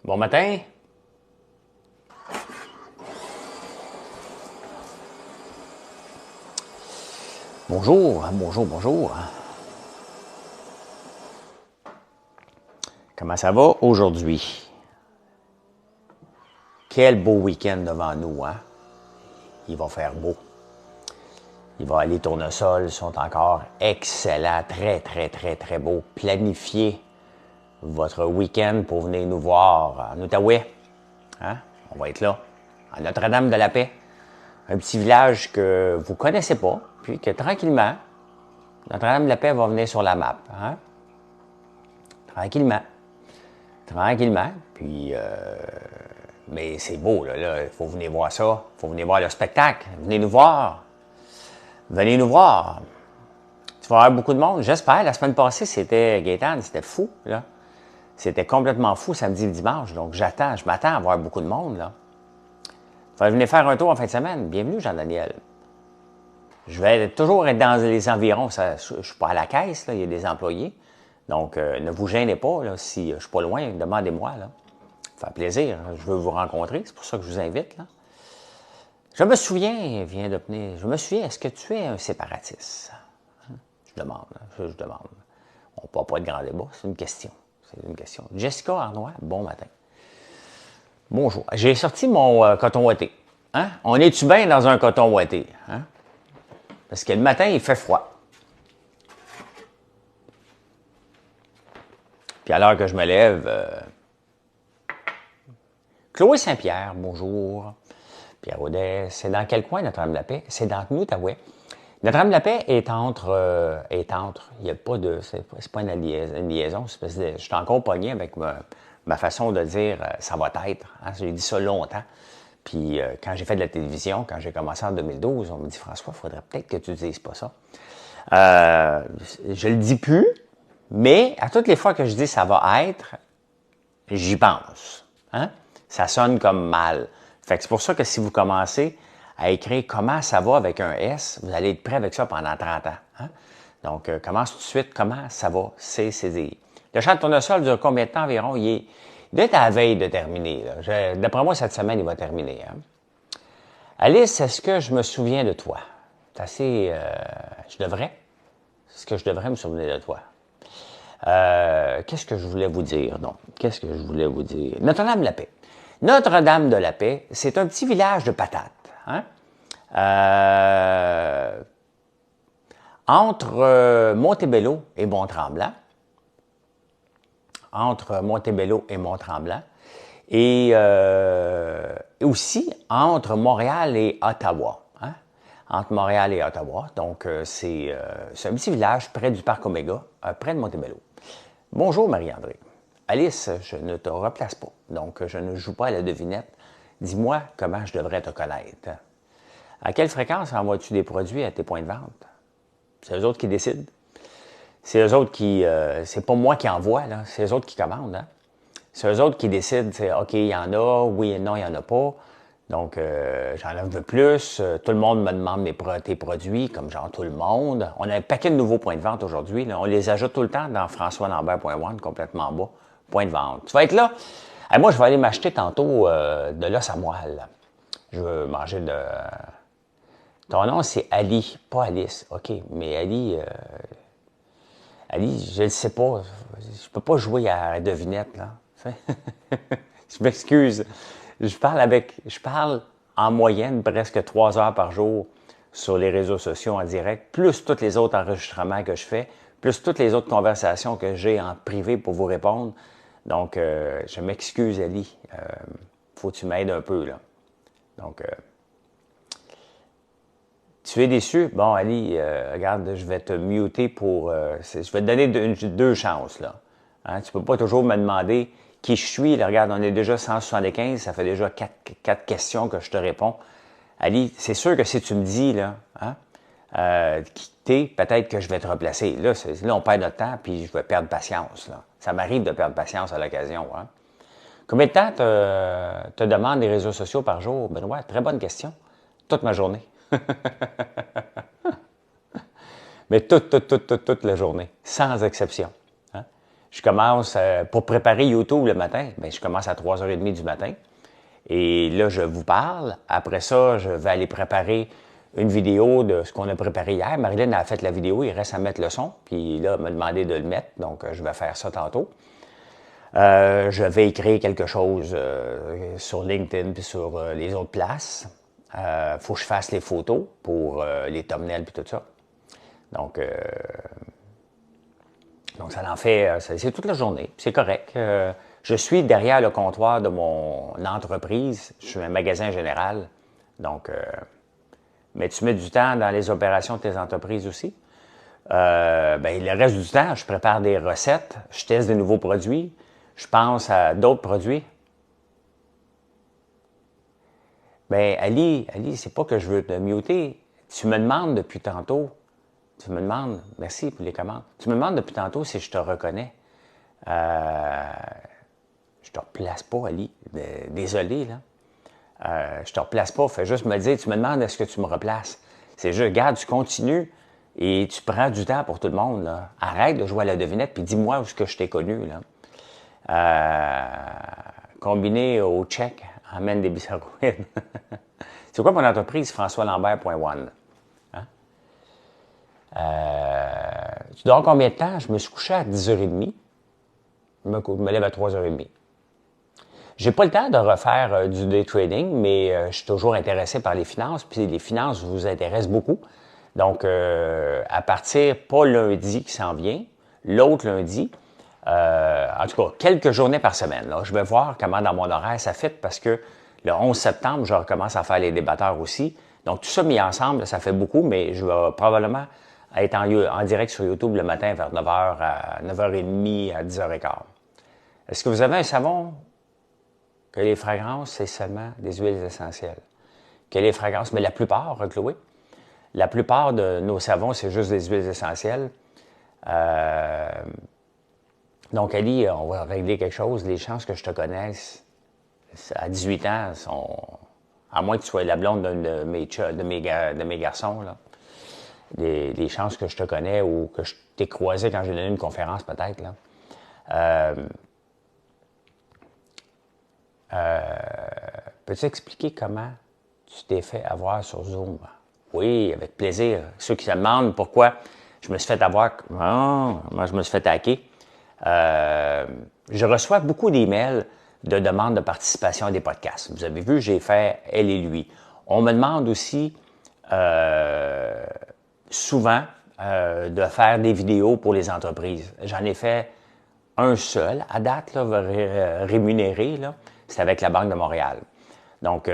Bon matin. Bonjour, bonjour. Comment ça va aujourd'hui? Quel beau week-end devant nous, hein? Il va faire beau. Les tournesols sont encore excellents, très beaux. Planifiez votre week-end pour venir nous voir en Outaouais. Hein? On va être là, à Notre-Dame-de-la-Paix. Un petit village que vous ne connaissez pas, puis que tranquillement, Notre-Dame-de-la-Paix va venir sur la map. Hein? Tranquillement. Puis, mais c'est beau, là. Il faut venir voir ça. Il faut venir voir le spectacle. Venez nous voir. Venez nous voir. Tu vas avoir beaucoup de monde. J'espère. La semaine passée, c'était Gaétane. C'était fou, là. C'était complètement fou samedi et dimanche. Donc, je m'attends à voir beaucoup de monde, là. Venez faire un tour en fin de semaine. Bienvenue, Jean-Daniel. Je vais toujours être dans les environs. Je ne suis pas à la caisse, là. Il y a des employés. Donc, ne vous gênez pas, là, si je ne suis pas loin, demandez-moi, là. Ça fait plaisir, je veux vous rencontrer, c'est pour ça que je vous invite, là. Je me souviens, est-ce que tu es un séparatiste? Je demande. On ne parle pas de grand débat, c'est une question. Jessica Arnois, bon matin. Bonjour. J'ai sorti mon coton ouaté. Hein? On est-tu bien dans un coton ouaté? Hein? Parce que le matin, il fait froid. Puis à l'heure que je me lève, Chloé Saint-Pierre, bonjour. Pierre Audet, c'est dans quel coin Notre-Dame-de-la-Paix? C'est dans l'Outaouais. Notre-Dame-de-la-Paix est entre, il n'y a pas de, c'est pas une liaison, je suis encore pogné avec ma façon de dire ça va être. Hein? J'ai dit ça longtemps. Puis quand j'ai fait de la télévision, quand j'ai commencé en 2012, on me dit François, il faudrait peut-être que tu ne dises pas ça. Je le dis plus, mais à toutes les fois que je dis ça va être, j'y pense. Hein? Ça sonne comme mal. Fait que c'est pour ça que si vous commencez à écrire comment ça va avec un S, vous allez être prêt avec ça pendant 30 ans. Hein? Donc, commence tout de suite. Comment ça va? CCDI. Le chant de tournesol dure combien de temps environ? Il doit être à la veille de terminer. D'après moi, cette semaine, il va terminer. Hein? Alice, est-ce que je me souviens de toi? C'est assez... Est-ce que je devrais me souvenir de toi? Qu'est-ce que je voulais vous dire? Notre-Dame-de-la-Paix. Notre-Dame-de-la-Paix, c'est un petit village de patates. Hein? Entre Montebello et Mont-Tremblant. Et aussi entre Montréal et Ottawa. Hein? Entre Montréal et Ottawa. Donc, c'est un petit village près du parc Omega, près de Montebello. Bonjour, Marie-André. Alice, je ne te replace pas. Donc, je ne joue pas à la devinette. Dis-moi comment je devrais te connaître. À quelle fréquence envoies-tu des produits à tes points de vente? C'est eux autres qui décident. C'est eux autres qui... c'est pas moi qui envoie, là. C'est eux autres qui commandent. Hein? C'est eux autres qui décident. C'est OK, il y en a. Oui et non, il n'y en a pas. Donc, j'en veux plus. Tout le monde me demande tes produits, comme genre tout le monde. On a un paquet de nouveaux points de vente aujourd'hui. On les ajoute tout le temps dans françoislambert.one, complètement en bas. Point de vente. Tu vas être là? Moi, je vais aller m'acheter tantôt de l'os à moelle. Je veux manger de... Ton nom, c'est Ali, pas Alice. OK, mais Ali, je ne sais pas. Je peux pas jouer à la devinette, là. Je m'excuse. Je parle en moyenne presque 3 heures par jour sur les réseaux sociaux en direct, plus tous les autres enregistrements que je fais, plus toutes les autres conversations que j'ai en privé pour vous répondre. Donc, je m'excuse, Ali. Faut que tu m'aides un peu, là. Donc, tu es déçu? Bon, Ali, regarde, je vais te muter pour... je vais te donner deux chances, là. Hein? Tu peux pas toujours me demander qui je suis. Là, regarde, on est déjà 175, ça fait déjà 4 questions que je te réponds. Ali, c'est sûr que si tu me dis, là, qui t'es, peut-être que je vais te replacer. Là, on perd notre temps, puis je vais perdre patience, là. Ça m'arrive de perdre patience à l'occasion. Hein? Combien de temps te demandent les réseaux sociaux par jour, Benoît? Très bonne question. Toute ma journée. Mais toute la journée, sans exception. Hein? Je commence, pour préparer YouTube le matin, bien, je commence à 3h30 du matin. Et là, je vous parle. Après ça, je vais aller préparer une vidéo de ce qu'on a préparé hier. Marilyn a fait la vidéo, il reste à mettre le son. Puis là, elle m'a demandé de le mettre, donc je vais faire ça tantôt. Je vais écrire quelque chose sur LinkedIn puis sur les autres places. Faut que je fasse les photos pour les thumbnails puis tout ça. Donc ça en fait, c'est toute la journée. C'est correct. Je suis derrière le comptoir de mon entreprise. Je suis un magasin général. Donc, mais tu mets du temps dans les opérations de tes entreprises aussi. Ben, le reste du temps, je prépare des recettes, je teste de nouveaux produits, je pense à d'autres produits. Ben, Ali, c'est pas que je veux te muter. Tu me demandes depuis tantôt, merci pour les commandes, tu me demandes depuis tantôt si je te reconnais. Je te replace pas, Ali. Désolé, là. Je te replace pas. Fais juste me dire, tu me demandes est-ce que tu me replaces. C'est juste, regarde, tu continues et tu prends du temps pour tout le monde, là. Arrête de jouer à la devinette puis dis-moi où est-ce que je t'ai connu, là. Combiné au check, amène des bizarroïdes. C'est quoi mon entreprise? FrançoisLambert.one. Hein? Tu dors combien de temps? Je me suis couché à 10h30. Je me lève à 3h30. J'ai pas le temps de refaire du day trading, mais je suis toujours intéressé par les finances, puis les finances vous intéressent beaucoup. Donc, à partir, pas lundi qui s'en vient, l'autre lundi, en tout cas, quelques journées par semaine. Là, je vais voir comment dans mon horaire ça fit parce que le 11 septembre, je recommence à faire les débatteurs aussi. Donc, tout ça mis ensemble, ça fait beaucoup, mais je vais probablement être en direct sur YouTube le matin vers 9h à 9h30 à 10h15. Est-ce que vous avez un savon que les fragrances, c'est seulement des huiles essentielles? Que les fragrances, mais la plupart, Chloé, la plupart de nos savons, c'est juste des huiles essentielles. Donc, Ali, on va régler quelque chose. Les chances que je te connaisse à 18 ans sont... À moins que tu sois la blonde d'un de mes garçons, là. Les chances que je te connais ou que je t'ai croisé quand j'ai donné une conférence, peut-être, là. Peux-tu expliquer comment tu t'es fait avoir sur Zoom? Oui, avec plaisir. Ceux qui se demandent pourquoi je me suis fait avoir... Oh, moi, je me suis fait hacker. Je reçois beaucoup d'emails de demandes de participation à des podcasts. Vous avez vu, j'ai fait Elle et lui. On me demande aussi souvent de faire des vidéos pour les entreprises. J'en ai fait un seul, à date, là, rémunéré, là. C'est avec la Banque de Montréal. Donc,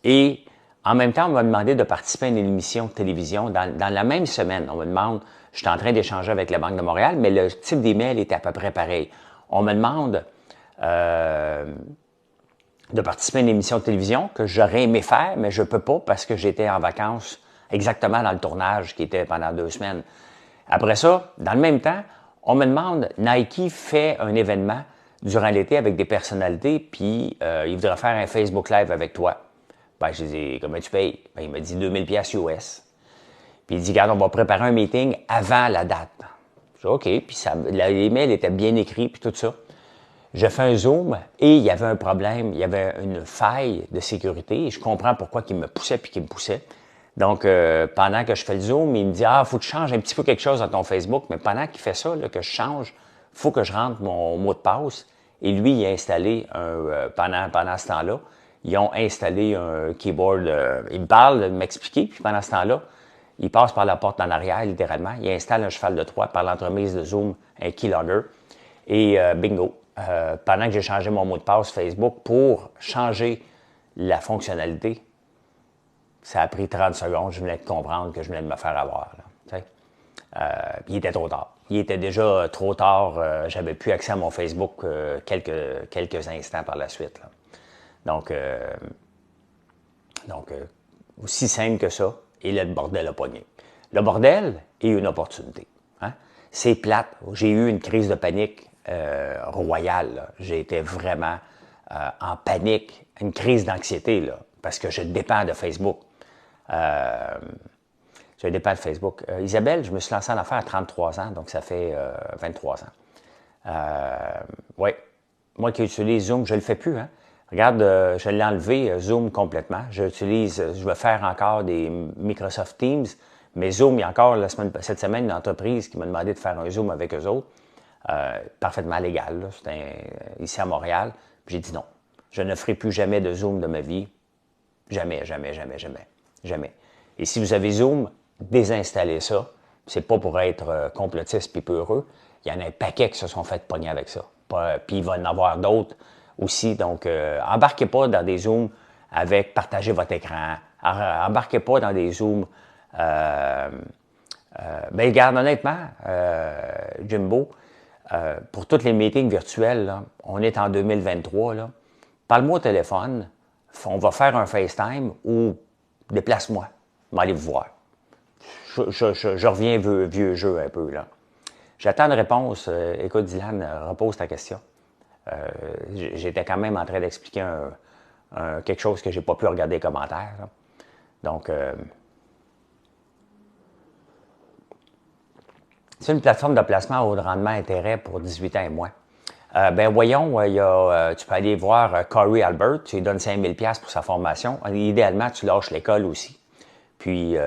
et en même temps, on m'a demandé de participer à une émission de télévision dans la même semaine. On me demande, je suis en train d'échanger avec la Banque de Montréal, mais le type d'email est à peu près pareil. On me demande de participer à une émission de télévision que j'aurais aimé faire, mais je ne peux pas parce que j'étais en vacances exactement dans le tournage qui était pendant 2 semaines. Après ça, dans le même temps, on me demande, Nike fait un événement durant l'été avec des personnalités, puis il voudrait faire un Facebook Live avec toi. Ben, je dis, comment tu payes? Ben, il m'a dit 2000$ US. Puis il dit, regarde, on va préparer un meeting avant la date. Je dis, OK, puis l'email était bien écrit, puis tout ça. Je fais un Zoom et il y avait un problème, il y avait une faille de sécurité et je comprends pourquoi il me poussait puis qu'il me poussait. Donc, pendant que je fais le Zoom, il me dit « Ah, il faut que tu changes un petit peu quelque chose dans ton Facebook. » Mais pendant qu'il fait ça, là, que je change, il faut que je rentre mon mot de passe. Et lui, il a installé, pendant ce temps-là, ils ont installé un keyboard. Il me parle de m'expliquer, puis pendant ce temps-là, il passe par la porte en arrière, littéralement. Il installe un cheval de Troie par l'entremise de Zoom, un keylogger. Et bingo, pendant que j'ai changé mon mot de passe Facebook pour changer la fonctionnalité, ça a pris 30 secondes, je venais de comprendre que je venais de me faire avoir. Là, il était trop tard. Il était déjà trop tard, j'avais plus accès à mon Facebook quelques instants par la suite. Là. Donc, aussi simple que ça, et là, le bordel a pogné. Le bordel est une opportunité. Hein? C'est plate. J'ai eu une crise de panique royale. Là. J'ai été vraiment en panique, une crise d'anxiété, là, parce que je dépends de Facebook. Je dépends de Facebook. Isabelle, je me suis lancé en affaires à 33 ans, donc ça fait 23 ans. Oui. Moi qui utilise Zoom, je ne le fais plus. Hein? Regarde, je l'ai enlevé, Zoom complètement. Je vais faire encore des Microsoft Teams, mais Zoom, il y a encore cette semaine une entreprise qui m'a demandé de faire un Zoom avec eux autres. Parfaitement légal, là. Ici à Montréal. J'ai dit non. Je ne ferai plus jamais de Zoom de ma vie. Jamais, jamais, jamais, jamais. Jamais. Et si vous avez Zoom, désinstallez ça. C'est pas pour être complotiste et peureux. Il y en a un paquet qui se sont fait pogner avec ça. Puis il va y en avoir d'autres aussi. Donc, embarquez pas dans des Zooms avec partager votre écran. Embarquez pas dans des Zooms. Ben, regarde, honnêtement, Jimbo, pour tous les meetings virtuels, là, on est en 2023, là, parle-moi au téléphone, on va faire un FaceTime ou déplace-moi, m'allez vous voir. Je reviens vieux jeu un peu, là. J'attends une réponse. Écoute, Dylan, repose ta question. J'étais quand même en train d'expliquer quelque chose que j'ai pas pu regarder les commentaires, là. Donc, c'est une plateforme de placement à haut rendement intérêt pour 18 ans et moins. Ben voyons, tu peux aller voir Corey Albert, tu lui donnes 5 000 $ pour sa formation. Idéalement, tu lâches l'école aussi. Puis,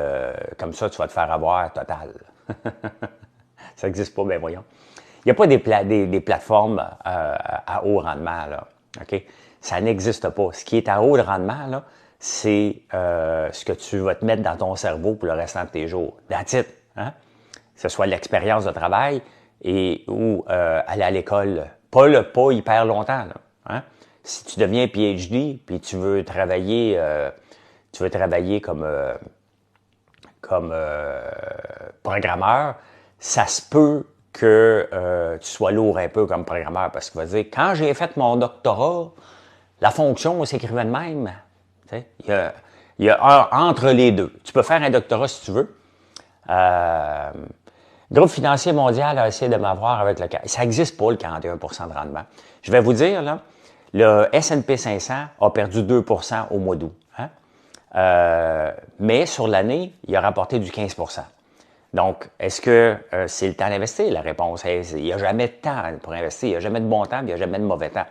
comme ça, tu vas te faire avoir total. Ça n'existe pas, ben voyons. Il n'y a pas des plateformes à haut rendement, là. OK? Ça n'existe pas. Ce qui est à haut rendement, là, c'est ce que tu vas te mettre dans ton cerveau pour le restant de tes jours. That's it, hein? Que ce soit l'expérience de travail ou aller à l'école. Pas hyper longtemps, là, hein? Si tu deviens PhD puis tu veux travailler comme programmeur, ça se peut que tu sois lourd un peu comme programmeur parce qu'il va dire, quand j'ai fait mon doctorat, la fonction s'écrivait de même. Il y a entre les deux. Tu peux faire un doctorat si tu veux. Groupe financier mondial a essayé de m'avoir avec le... Ça n'existe pas, le 41 % de rendement. Je vais vous dire, là, le S&P 500 a perdu 2 % au mois d'août. Hein? Mais sur l'année, il a rapporté du 15 %. Donc, est-ce que c'est le temps d'investir? La réponse est, il n'y a jamais de temps pour investir. Il n'y a jamais de bon temps, puis il n'y a jamais de mauvais temps.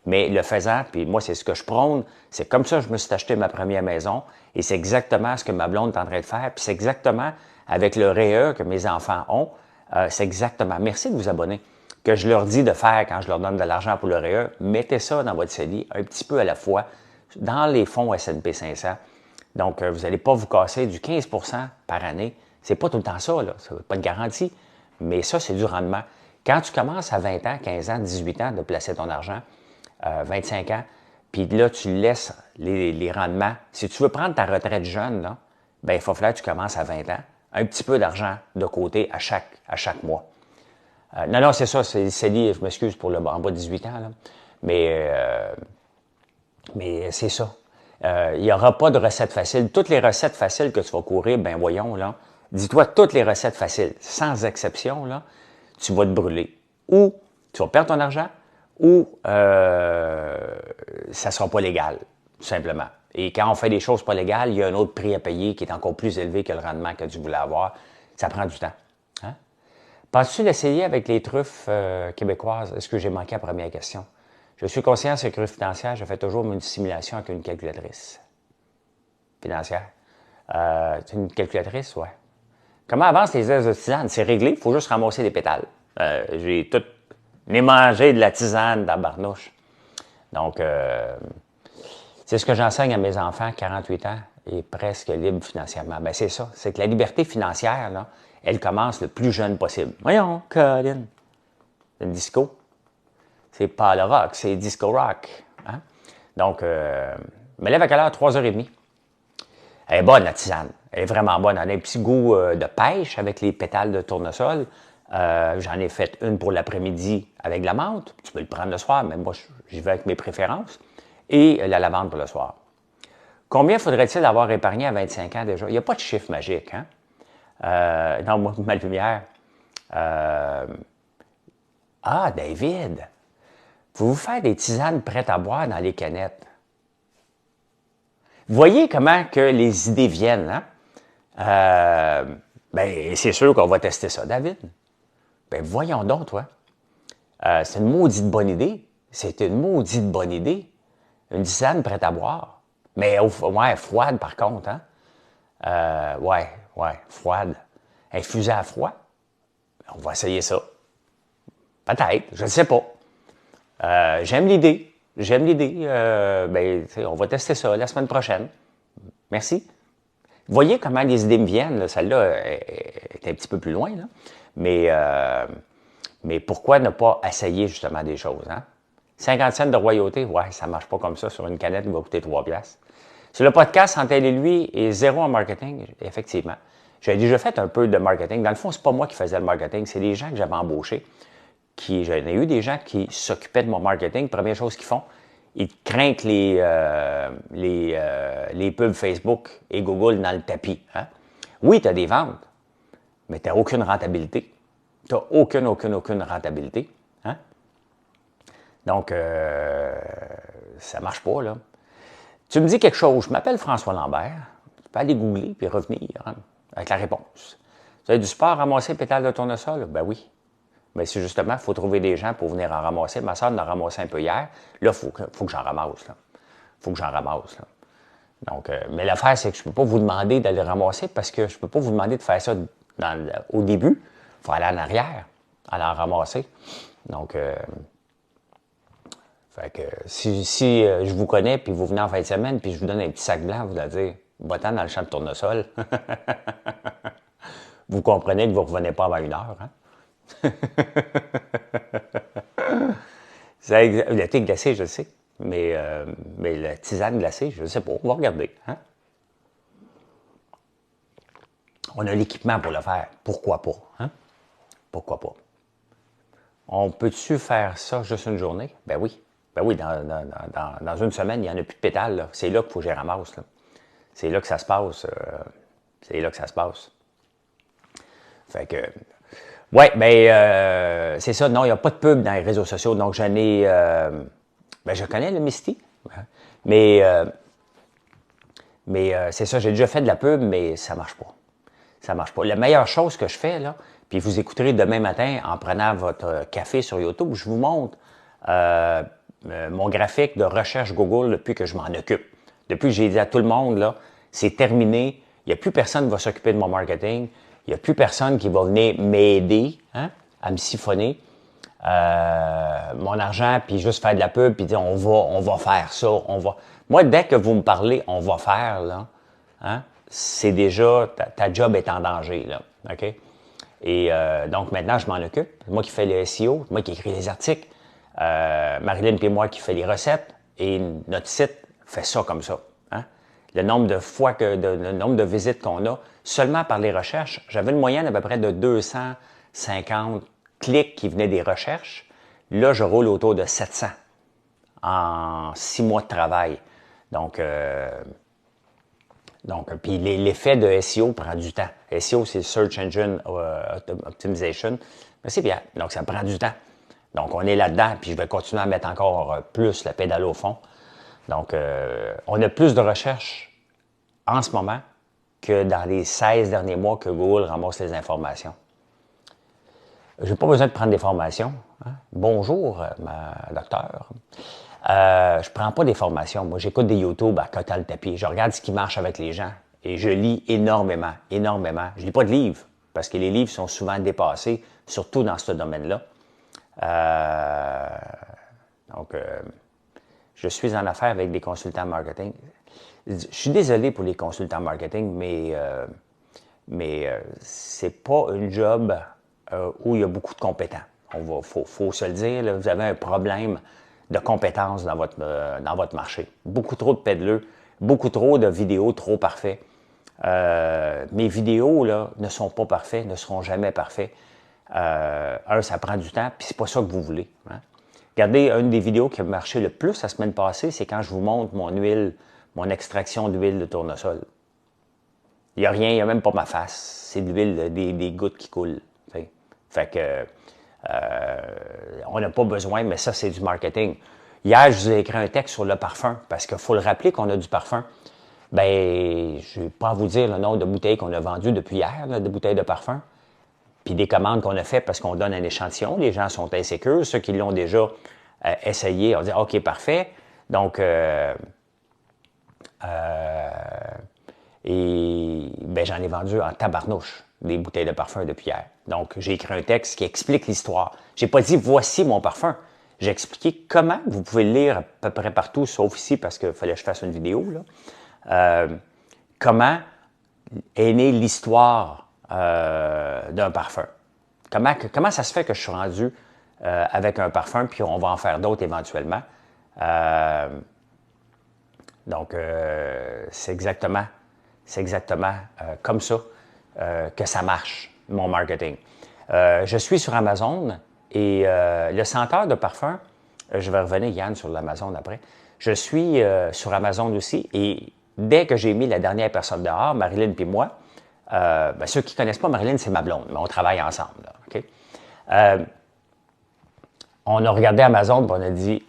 Mais le faisant, puis moi, c'est ce que je prône, c'est comme ça que je me suis acheté ma première maison, et c'est exactement ce que ma blonde est en train de faire, puis c'est exactement avec le REE que mes enfants ont, c'est exactement, merci de vous abonner, que je leur dis de faire quand je leur donne de l'argent pour le REE, mettez ça dans votre CELI, un petit peu à la fois, dans les fonds S&P 500. Donc, vous n'allez pas vous casser du 15 % par année. C'est pas tout le temps ça, là. C'est pas de garantie. Mais ça, c'est du rendement. Quand tu commences à 20 ans, 15 ans, 18 ans de placer ton argent, 25 ans, puis là, tu laisses les rendements. Si tu veux prendre ta retraite jeune, là, ben, il faut falloir que tu commences à 20 ans. Un petit peu d'argent de côté à chaque mois. Non, c'est ça, c'est lié, je m'excuse pour en bas de 18 ans, là. Mais c'est ça. Il n'y aura pas de recettes faciles. Toutes les recettes faciles que tu vas courir, ben voyons, là, dis-toi toutes les recettes faciles, sans exception, là, tu vas te brûler. Ou tu vas perdre ton argent, ou ça ne sera pas légal, tout simplement. Et quand on fait des choses pas légales, il y a un autre prix à payer qui est encore plus élevé que le rendement que tu voulais avoir. Ça prend du temps. Hein? Penses-tu d'essayer avec les truffes québécoises? Est-ce que j'ai manqué la première question? Je suis conscient de ce que financière, je fais toujours une simulation avec une calculatrice financière. C'est une calculatrice, ouais. Comment avancent les ailes de tisane? C'est réglé, il faut juste ramasser des pétales. J'ai tout mangé de la tisane dans la barnouche. Donc, c'est ce que j'enseigne à mes enfants, 48 ans, et presque libres financièrement. Ben c'est ça, c'est que la liberté financière, là, elle commence le plus jeune possible. Voyons, Colin, c'est une disco. C'est pas le rock, c'est disco rock. Hein? Donc, je me lève à quelle heure? 3h30. Elle est bonne, la tisane. Elle est vraiment bonne. Elle a un petit goût de pêche avec les pétales de tournesol. J'en ai fait une pour l'après-midi avec de la menthe. Tu peux le prendre le soir, mais moi, j'y vais avec mes préférences. Et la lavande pour le soir. Combien faudrait-il avoir épargné à 25 ans déjà? Il n'y a pas de chiffre magique. Hein? Non, moi, ma lumière. David, vous faire des tisanes prêtes à boire dans les canettes. Voyez comment que les idées viennent. Hein? Ben, c'est sûr qu'on va tester ça, David. Ben, voyons donc, toi. C'est une maudite bonne idée. C'est une maudite bonne idée. Une tisane prête à boire. Mais ouais, froide par contre, hein? Ouais, froide. Infusée à froid. On va essayer ça. Peut-être, je ne sais pas. J'aime l'idée. J'aime l'idée. On va tester ça la semaine prochaine. Merci. Vous voyez comment les idées me viennent. Là. Celle-là est un petit peu plus loin. Là. Mais pourquoi ne pas essayer justement des choses? Hein? 50 cents de royauté, ouais, ça ne marche pas comme ça sur une canette qui va coûter 3 piastres. Sur le podcast, entre elle et lui, et zéro en marketing, effectivement. J'ai déjà fait un peu de marketing. Dans le fond, c'est pas moi qui faisais le marketing, c'est les gens que j'avais embauchés. J'en ai eu des gens qui s'occupaient de mon marketing. Première chose qu'ils font, ils craignent les pubs Facebook et Google dans le tapis. Hein? Oui, tu as des ventes, mais tu n'as aucune rentabilité. Tu n'as aucune rentabilité. Hein? Donc, ça ne marche pas, là. Tu me dis quelque chose, je m'appelle François Lambert. Tu peux aller googler puis revenir hein, avec la réponse. Vous avez du sport à ramasser pétales de tournesol? Ben oui. Mais c'est justement, il faut trouver des gens pour venir en ramasser. Ma soeur en a ramassé un peu hier. Là, il faut que j'en ramasse. Là. Faut que j'en ramasse. Là. Donc, mais l'affaire, c'est que je ne peux pas vous demander d'aller ramasser parce que je ne peux pas vous demander de faire ça au début. Il faut aller en arrière, aller en ramasser. Donc, fait que si je vous connais, puis vous venez en fin de semaine, puis je vous donne un petit sac blanc, vous allez dire, va-t'en dans le champ de tournesol. Vous comprenez que vous ne revenez pas avant 1 heure. Hein? Le thé glacé, je le sais. Mais la tisane glacée, je ne sais pas. On va regarder. Hein? On a l'équipement pour le faire. Pourquoi pas? Hein? Pourquoi pas? On peut-tu faire ça juste une journée? Ben oui. Ben oui, dans une semaine, il n'y en a plus de pétales. C'est là qu'il faut que je les ramasse. Là. C'est là que ça se passe. C'est là que ça se passe. Fait que... Ouais, ben, c'est ça. Non, il n'y a pas de pub dans les réseaux sociaux. Donc, j'en ai... ben, je connais le Misty. Hein, mais c'est ça, j'ai déjà fait de la pub, mais ça marche pas. Ça marche pas. La meilleure chose que je fais, là, puis vous écouterez demain matin en prenant votre café sur YouTube, je vous montre mon graphique de recherche Google depuis que je m'en occupe. Depuis que j'ai dit à tout le monde, là, c'est terminé. Il n'y a plus personne qui va s'occuper de mon marketing. Il n'y a plus personne qui va venir m'aider hein, à me siphonner mon argent, puis juste faire de la pub, puis dire on va faire ça, on va. Moi, dès que vous me parlez, on va faire, là, hein, c'est déjà, ta job est en danger, là, OK? Et donc, maintenant, je m'en occupe. Moi qui fais le SEO, moi qui écris les articles, Marilyn et moi qui fait les recettes, et notre site fait ça comme ça. Hein? Le nombre de fois le nombre de visites qu'on a, seulement par les recherches, j'avais une moyenne à peu près de 250 clics qui venaient des recherches. Là, je roule autour de 700 en 6 mois de travail. Donc puis l'effet de SEO prend du temps. SEO, c'est Search Engine Optimization. Mais c'est bien. Donc, ça prend du temps. Donc, on est là-dedans, puis je vais continuer à mettre encore plus la pédale au fond. Donc, on a plus de recherches en ce moment que dans les 16 derniers mois que Google ramasse les informations. Je n'ai pas besoin de prendre des formations. Hein? Bonjour, docteur. Je ne prends pas des formations. Moi, j'écoute des YouTube à côté le tapis. Je regarde ce qui marche avec les gens. Et je lis énormément. Je ne lis pas de livres, parce que les livres sont souvent dépassés, surtout dans ce domaine-là. Donc, je suis en affaires avec des consultants marketing. Je suis désolé pour les consultants marketing, mais c'est pas un job où il y a beaucoup de compétents. Faut se le dire, là, vous avez un problème de compétences dans votre marché. Beaucoup trop de pédaleux, beaucoup trop de vidéos trop parfaites. Mes vidéos là, ne sont pas parfaites, ne seront jamais parfaits. Ça prend du temps, puis c'est pas ça que vous voulez. Hein? Regardez, une des vidéos qui a marché le plus la semaine passée, c'est quand je vous montre mon extraction d'huile de tournesol. Il n'y a rien, il n'y a même pas ma face. C'est de l'huile, des gouttes qui coulent. T'sais. Fait que on n'a pas besoin, mais ça, c'est du marketing. Hier, je vous ai écrit un texte sur le parfum, parce qu'il faut le rappeler qu'on a du parfum. Ben, je ne vais pas vous dire le nombre de bouteilles qu'on a vendues depuis hier, là, de bouteilles de parfum. puis des commandes qu'on a faites parce qu'on donne un échantillon. Les gens sont insécures. Ceux qui l'ont déjà essayé, on dit OK, parfait. Donc, et ben, j'en ai vendu en tabarnouche des bouteilles de parfum depuis hier. Donc, j'ai écrit un texte qui explique l'histoire. J'ai pas dit voici mon parfum. J'ai expliqué comment, vous pouvez le lire à peu près partout, sauf ici parce qu'il fallait que je fasse une vidéo, là. Comment est née l'histoire d'un parfum. Comment ça se fait que je suis rendu avec un parfum, puis on va en faire d'autres éventuellement. Donc, c'est exactement comme ça que ça marche, mon marketing. Je suis sur Amazon et le senteur de parfum, je vais revenir, Yann, sur l'Amazon après. Je suis sur Amazon aussi et dès que j'ai mis la dernière personne dehors, Marilyn puis moi, ben, ceux qui ne connaissent pas Marilyn, c'est ma blonde, mais on travaille ensemble. Là, okay? On a regardé Amazon et on a dit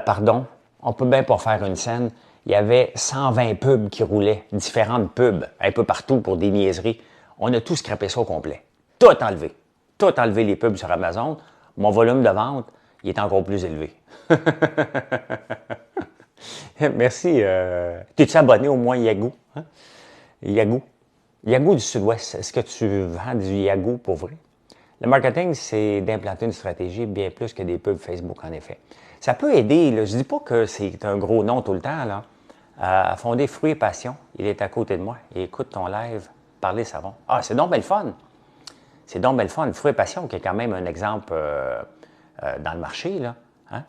pardon, on peut bien pas faire une scène. Il y avait 120 pubs qui roulaient, différentes pubs, un peu partout pour des niaiseries. On a tout scrappé ça au complet. Tout enlevé. Tout enlevé les pubs sur Amazon. Mon volume de vente, il est encore plus élevé. Merci. T'es-tu abonné au moins Yahoo? Hein? Yahoo. Yahoo du Sud-Ouest. Est-ce que tu vends du Yahoo pour vrai? Le marketing, c'est d'implanter une stratégie bien plus que des pubs Facebook, en effet. Ça peut aider. Là. Je ne dis pas que c'est un gros nom tout le temps. Là. À fonder Fruits et Passion, il est à côté de moi. Il écoute ton live, parler savon. Ah, c'est donc belle fun. C'est donc belle fun. Fruits et Passion, qui est quand même un exemple dans le marché. Là. Hein?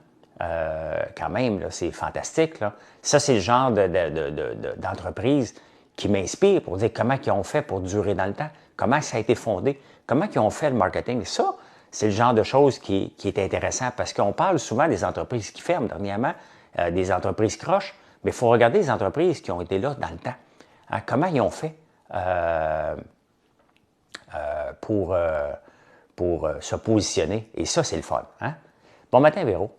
Quand même, là, c'est fantastique. Là. Ça, c'est le genre d'entreprise qui m'inspire pour dire comment ils ont fait pour durer dans le temps, comment ça a été fondé, comment ils ont fait le marketing. Ça, c'est le genre de choses qui est intéressant parce qu'on parle souvent des entreprises qui ferment dernièrement, des entreprises croches, mais il faut regarder les entreprises qui ont été là dans le temps. Hein, comment ils ont fait pour se positionner. Et ça, c'est le fun. Hein? Bon matin, Véro.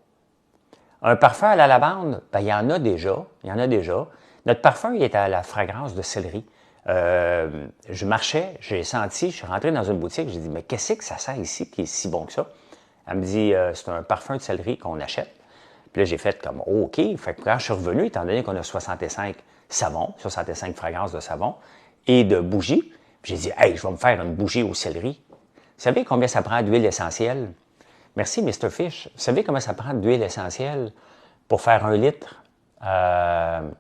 Un parfum à la lavande, ben, il y en a déjà. Il y en a déjà. Notre parfum, il est à la fragrance de céleri. Je marchais, j'ai senti, je suis rentré dans une boutique, j'ai dit, mais qu'est-ce que ça sent ici qui est si bon que ça? Elle me dit, c'est un parfum de céleri qu'on achète. Puis là, j'ai fait comme, oh, OK. Fait que quand je suis revenu, étant donné qu'on a 65 savons, 65 fragrances de savon et de bougies, j'ai dit, hey, je vais me faire une bougie au céleri. Vous savez combien ça prend d'huile essentielle? Merci, Mr. Fish. Vous savez comment ça prend d'huile essentielle pour faire 1 litre? 1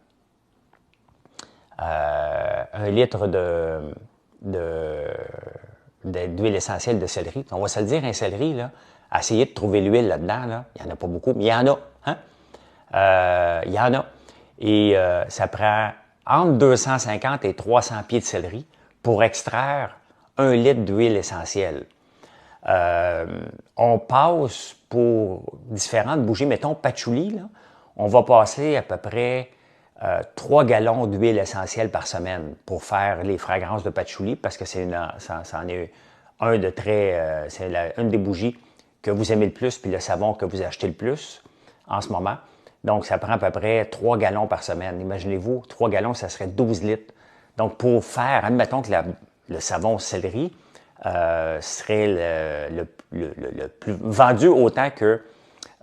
litre d'huile essentielle de céleri. On va se le dire, un céleri, là, essayez de trouver l'huile là-dedans. Là. Il n'y en a pas beaucoup, mais il y en a. Hein? Il y en a. Et ça prend entre 250 et 300 pieds de céleri pour extraire 1 litre d'huile essentielle. On passe pour différentes bougies. Mettons patchouli, là, on va passer à peu près 3 gallons d'huile essentielle par semaine pour faire les fragrances de patchouli parce que ça en est un de très... c'est une des bougies que vous aimez le plus puis le savon que vous achetez le plus en ce moment. Donc, ça prend à peu près 3 gallons par semaine. Imaginez-vous, 3 gallons, ça serait 12 litres. Donc, pour faire, admettons que le savon céleri serait le plus vendu autant que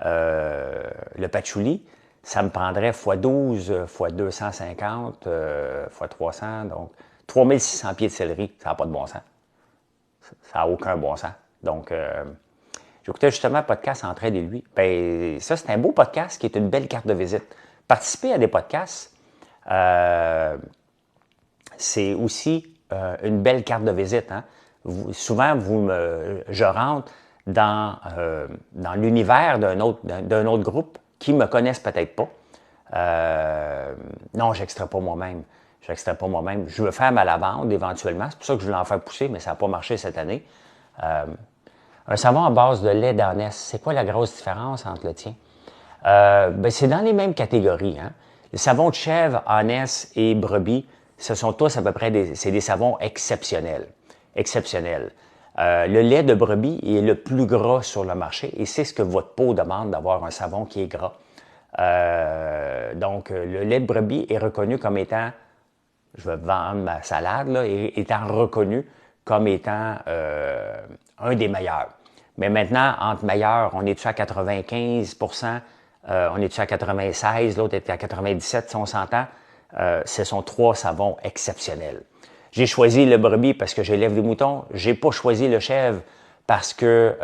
le patchouli, ça me prendrait x12, x250, x300, donc 3600 pieds de céleri. Ça n'a pas de bon sens. Ça n'a aucun bon sens. Donc, j'écoutais justement un podcast Entraide et lui. Ben, ça, c'est un beau podcast qui est une belle carte de visite. Participer à des podcasts, c'est aussi une belle carte de visite. Hein? Souvent, je rentre dans l'univers d'un autre groupe qui me connaissent peut-être pas. Non, j'extrais pas moi-même. Je veux faire ma lavande éventuellement. C'est pour ça que je voulais en faire pousser, mais ça n'a pas marché cette année. Un savon à base de lait d'ânesse, c'est quoi la grosse différence entre le tien? Ben, c'est dans les mêmes catégories. Hein? Les savons de chèvre, ânesse et brebis, ce sont tous à peu près des savons exceptionnels. Le lait de brebis est le plus gras sur le marché et c'est ce que votre peau demande d'avoir un savon qui est gras. Donc, le lait de brebis est reconnu comme étant, je vais vendre ma salade, là, étant reconnu comme étant un des meilleurs. Mais maintenant, entre meilleurs, on est-tu à 95 on est-tu à 96 l'autre est à 97 si on s'entend. Ce sont trois savons exceptionnels. J'ai choisi le brebis parce que j'élève des moutons. J'ai pas choisi le chèvre parce que...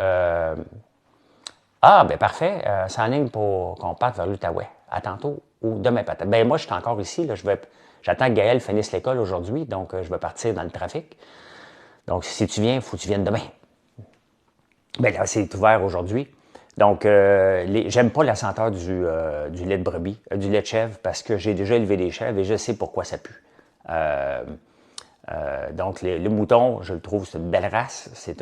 ben parfait, c'est en ligne pour qu'on parte vers l'Outaouais. À tantôt ou demain peut-être. Ben moi, je suis encore ici. Là, j'attends que Gaël finisse l'école aujourd'hui, donc je vais partir dans le trafic. Donc, si tu viens, il faut que tu viennes demain. Ben là, c'est ouvert aujourd'hui. Donc, j'aime pas la senteur du lait de brebis, du lait de chèvre, parce que j'ai déjà élevé des chèvres et je sais pourquoi ça pue. Donc, le mouton, je le trouve, c'est une belle race. C'est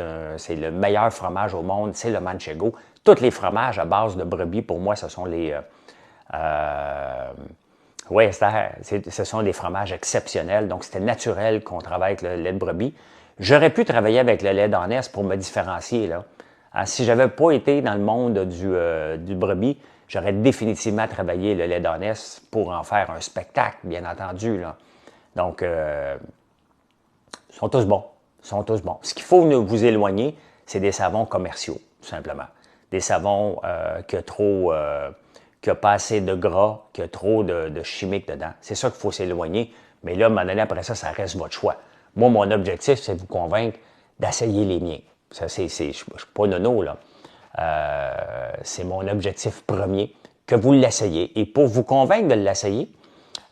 le meilleur fromage au monde, c'est le Manchego. Tous les fromages à base de brebis, pour moi, ce sont les... oui, ce sont des fromages exceptionnels. Donc, c'était naturel qu'on travaille avec le lait de brebis. J'aurais pu travailler avec le lait d'ânesse pour me différencier, là. Si j'avais pas été dans le monde du brebis, j'aurais définitivement travaillé le lait d'ânesse pour en faire un spectacle, bien entendu, là. Donc, ils sont tous bons. Ils sont tous bons. Ce qu'il faut vous éloigner, c'est des savons commerciaux, tout simplement. Des savons qui n'ont pas assez de gras, qui ont trop de chimiques dedans. C'est ça qu'il faut s'éloigner. Mais là, à un moment donné, après ça, ça reste votre choix. Moi, mon objectif, c'est de vous convaincre d'essayer les miens. Ça, je ne suis pas nono, là. C'est mon objectif premier, que vous l'essayez. Et pour vous convaincre de l'essayer,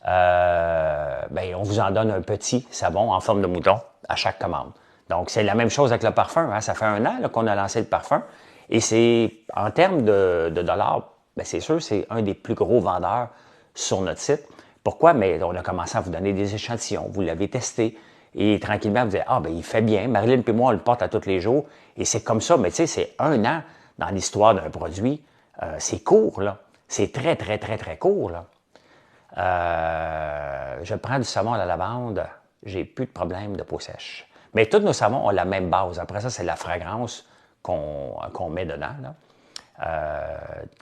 on vous en donne un petit savon en forme de mouton à chaque commande. Donc, c'est la même chose avec le parfum. Hein? Ça fait 1 an qu'on a lancé le parfum. Et c'est, en termes de dollars, c'est sûr, c'est un des plus gros vendeurs sur notre site. Pourquoi? Mais on a commencé à vous donner des échantillons. Vous l'avez testé. Et tranquillement, vous dites, il fait bien. Marilyn et moi, on le porte à tous les jours. Et c'est comme ça. Mais tu sais, c'est 1 an dans l'histoire d'un produit. C'est court, là. C'est très, très, très, très court, là. Je prends du savon à la lavande, j'ai plus de problème de peau sèche. Mais tous nos savons ont la même base. Après ça, c'est la fragrance qu'on met dedans, là,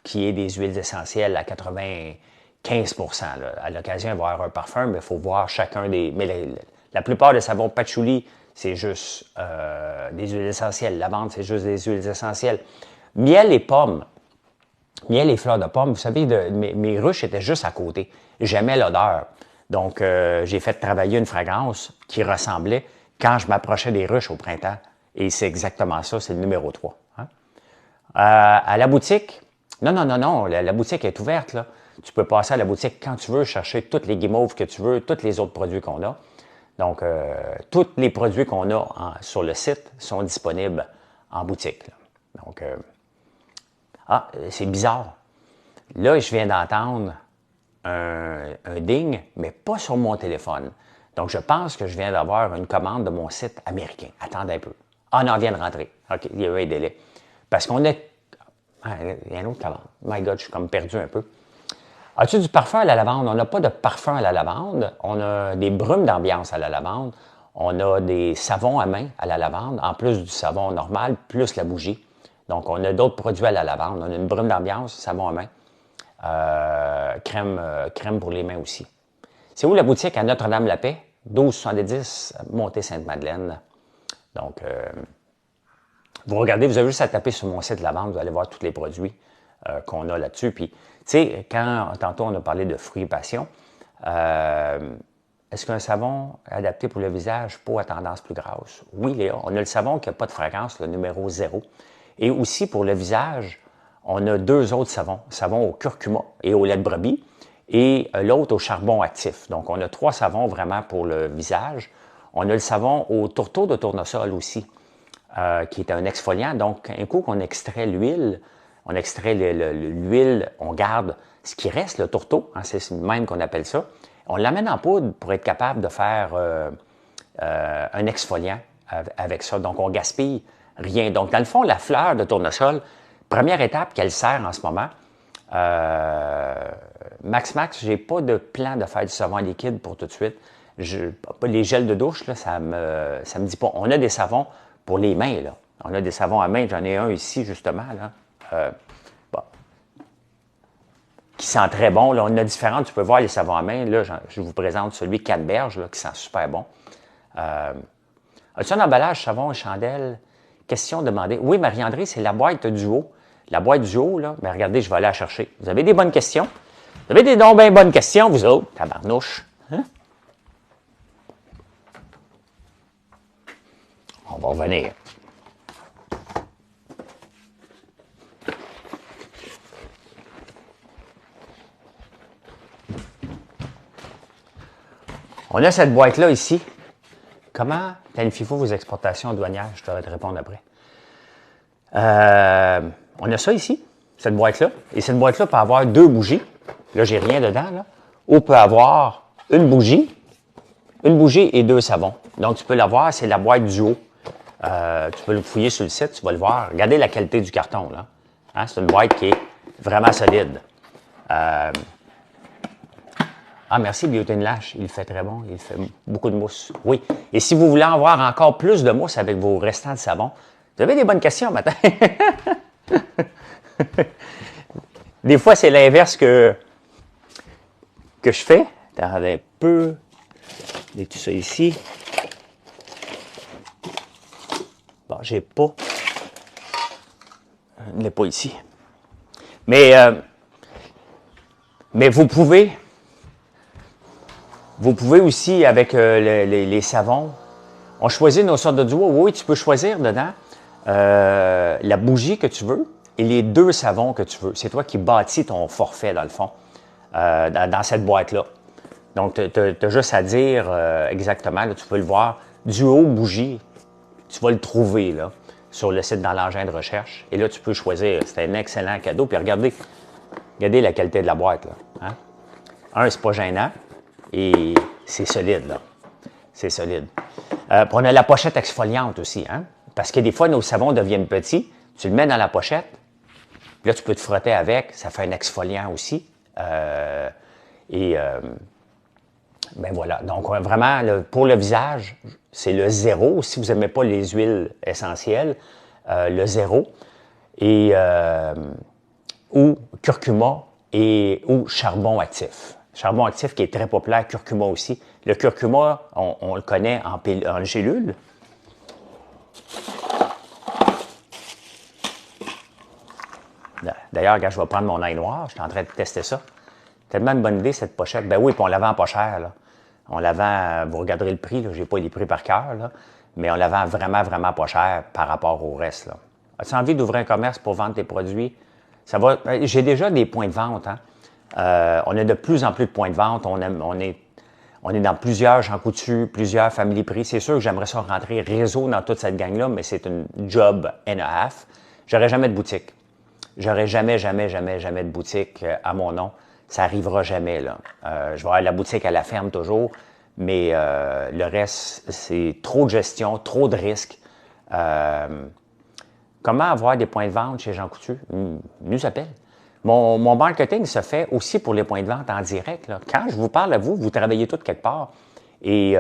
qui est des huiles essentielles à 95 là. À l'occasion, il va y avoir un parfum, mais il faut voir chacun des... Mais la plupart des savons patchouli, c'est juste des huiles essentielles. Lavande, c'est juste des huiles essentielles. Miel et pommes. Miel et fleurs de pomme, vous savez, mes ruches étaient juste à côté. J'aimais l'odeur. Donc, j'ai fait travailler une fragrance qui ressemblait quand je m'approchais des ruches au printemps. Et c'est exactement ça, c'est le numéro 3. Hein? À la boutique, non, la boutique est ouverte, là. Tu peux passer à la boutique quand tu veux, chercher toutes les guimauves que tu veux, tous les autres produits qu'on a. Donc, tous les produits qu'on a sur le site sont disponibles en boutique, là. Donc, c'est bizarre. Là, je viens d'entendre un ding, mais pas sur mon téléphone. Donc, je pense que je viens d'avoir une commande de mon site américain. Attendez un peu. Non, elle vient de rentrer. OK, il y a eu un délai. Parce qu'on est... il y a une autre commande. My God, je suis comme perdu un peu. As-tu du parfum à la lavande? On n'a pas de parfum à la lavande. On a des brumes d'ambiance à la lavande. On a des savons à main à la lavande, en plus du savon normal, plus la bougie. Donc, on a d'autres produits à la lavande. On a une brume d'ambiance, savon à main. Crème pour les mains aussi. C'est où la boutique? À Notre-Dame-la-Paix, 1270, Montée Sainte-Madeleine. Donc, vous regardez, vous avez juste à taper sur mon site Lavande, vous allez voir tous les produits qu'on a là-dessus. Puis, tu sais, tantôt on a parlé de fruits et passion, est-ce qu'un savon adapté pour le visage, peau à tendance plus grasse? Oui, Léa, on a le savon qui n'a pas de fragrance, le numéro 0. Et aussi pour le visage, on a 2 autres savons. Savon au curcuma et au lait de brebis et l'autre au charbon actif. Donc, on a 3 savons vraiment pour le visage. On a le savon au tourteau de tournesol aussi, qui est un exfoliant. Donc, un coup qu'on extrait l'huile, on extrait l'huile, on garde ce qui reste, le tourteau, hein, c'est le même qu'on appelle ça. On l'amène en poudre pour être capable de faire un exfoliant avec ça. Donc, on gaspille rien. Donc, dans le fond, la fleur de tournesol, première étape qu'elle sert en ce moment, Max, j'ai pas de plan de faire du savon liquide pour tout de suite. Les gels de douche, là, ça me dit pas. On a des savons pour les mains, là. On a des savons à main, j'en ai un ici, justement, là. Qui sent très bon. Là, on a différents, tu peux voir les savons à main. Là, je vous présente celui Canneberge, là, qui sent super bon. As-tu un emballage savon et chandelle? Question demandée. Oui, Marie-André, c'est la boîte du haut. La boîte du haut, là, mais regardez, je vais aller la chercher. Vous avez des bonnes questions? Vous avez des donc bien bonnes questions, vous autres, tabarnouche. Hein? On va revenir. On a cette boîte-là ici. Comment planifiez-vous vos exportations douanières? Je devrais te répondre après. On a ça ici, cette boîte-là. Et cette boîte-là peut avoir 2 bougies. Là, j'ai rien dedans, là. Ou peut avoir une bougie et 2 savons. Donc, tu peux l'avoir, c'est la boîte du haut. Tu peux le fouiller sur le site, tu vas le voir. Regardez la qualité du carton, là. Hein? C'est une boîte qui est vraiment solide. Ah, merci, Biotin Lash. Il fait très bon. Il fait beaucoup de mousse. Oui. Et si vous voulez avoir encore plus de mousse avec vos restants de savon, vous avez des bonnes questions matin. Des fois, c'est l'inverse que je fais. Attendez un peu. J'ai tout ça ici. Bon, j'ai pas. Je ne l'ai pas ici. Mais vous pouvez aussi, avec les savons, on choisit nos sortes de duos. Oui, tu peux choisir dedans la bougie que tu veux et les 2 savons que tu veux. C'est toi qui bâtis ton forfait, dans le fond, dans cette boîte-là. Donc, tu as juste à dire exactement, là, tu peux le voir, duo bougie, tu vas le trouver là, sur le site dans l'engin de recherche. Et là, tu peux choisir. C'est un excellent cadeau. Puis regardez la qualité de la boîte. Là, hein? C'est pas gênant. Et c'est solide, là. C'est solide. Puis on a la pochette exfoliante aussi, hein? Parce que des fois, nos savons deviennent petits. Tu le mets dans la pochette. Puis là, tu peux te frotter avec. Ça fait un exfoliant aussi. Ben voilà. Donc, vraiment, pour le visage, c'est le 0. Si vous n'aimez pas les huiles essentielles, le 0. Et, ou curcuma ou charbon actif. Charbon actif qui est très populaire, curcuma aussi. Le curcuma, on le connaît en gélule. D'ailleurs, regarde, je vais prendre mon ail noir. Je suis en train de tester ça. Tellement une bonne idée, cette pochette. Ben oui, puis on la vend pas cher, là. On la vend, vous regarderez le prix, je n'ai pas les prix par cœur, là, mais on la vend vraiment, vraiment pas cher par rapport au reste, là. As-tu envie d'ouvrir un commerce pour vendre tes produits? Ça va. J'ai déjà des points de vente, hein. On a de plus en plus de points de vente. On est dans plusieurs Jean Coutu, plusieurs Family Prix. C'est sûr que j'aimerais ça rentrer réseau dans toute cette gang-là, mais c'est une job and a half. J'aurais jamais de boutique. J'aurais jamais de boutique à mon nom. Ça n'arrivera jamais, là. Je vais avoir la boutique à la ferme toujours, mais le reste, c'est trop de gestion, trop de risques. Comment avoir des points de vente chez Jean Coutu? Nous appelle. Mon marketing se fait aussi pour les points de vente en direct, là. Quand je vous parle à vous, vous travaillez tous quelque part. Et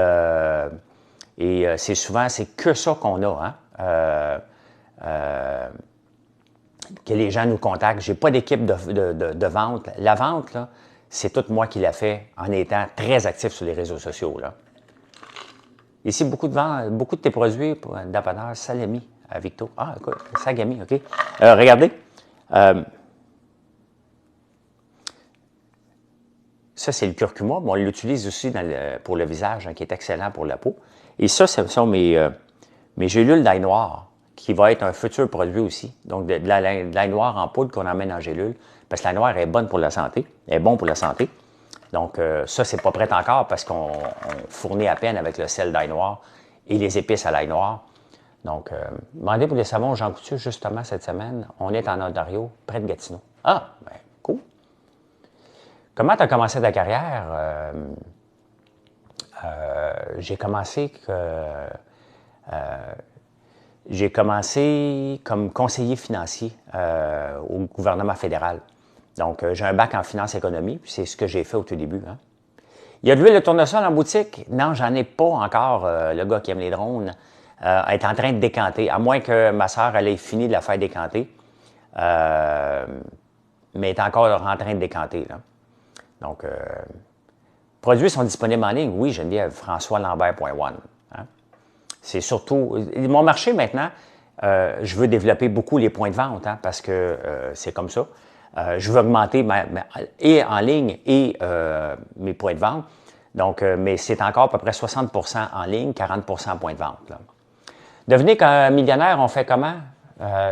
c'est souvent, c'est que ça qu'on a, hein? Que les gens nous contactent. Je n'ai pas d'équipe de vente. La vente, là, c'est tout moi qui l'a fait en étant très actif sur les réseaux sociaux, là. Ici, beaucoup de tes produits pour un dépanneur Salami à Victo. Ah, écoute, Sagami, OK. Regardez. Ça, c'est le curcuma, mais on l'utilise aussi pour le visage, hein, qui est excellent pour la peau. Et ça, ce sont mes gélules d'ail noir, qui va être un futur produit aussi. Donc, de l'ail noir en poudre qu'on emmène en gélule, parce que l'ail noir est bonne pour la santé, est bon pour la santé. Donc, ça, c'est pas prêt encore parce qu'on fournit à peine avec le sel d'ail noir et les épices à l'ail noir. Donc, demandez pour les savons Jean Coutu, justement, cette semaine. On est en Ontario, près de Gatineau. Ah, ben, cool. Comment tu as commencé ta carrière? J'ai commencé comme conseiller financier au gouvernement fédéral. Donc, j'ai un bac en finance économie, puis c'est ce que j'ai fait au tout début, hein. Il y a de l'huile de tournesol en boutique? Non, j'en ai pas encore. Le gars qui aime les drones est en train de décanter, à moins que ma soeur elle ait fini de la faire décanter. Mais est encore en train de décanter, là. Donc, produits sont disponibles en ligne. Oui, Geneviève, françoislambert.one. Hein? C'est surtout... Mon marché maintenant, je veux développer beaucoup les points de vente, hein, parce que c'est comme ça. Je veux augmenter et en ligne et mes points de vente. Donc, mais c'est encore à peu près 60% en ligne, 40% points de vente. Là. Devenir un millionnaire, on fait comment?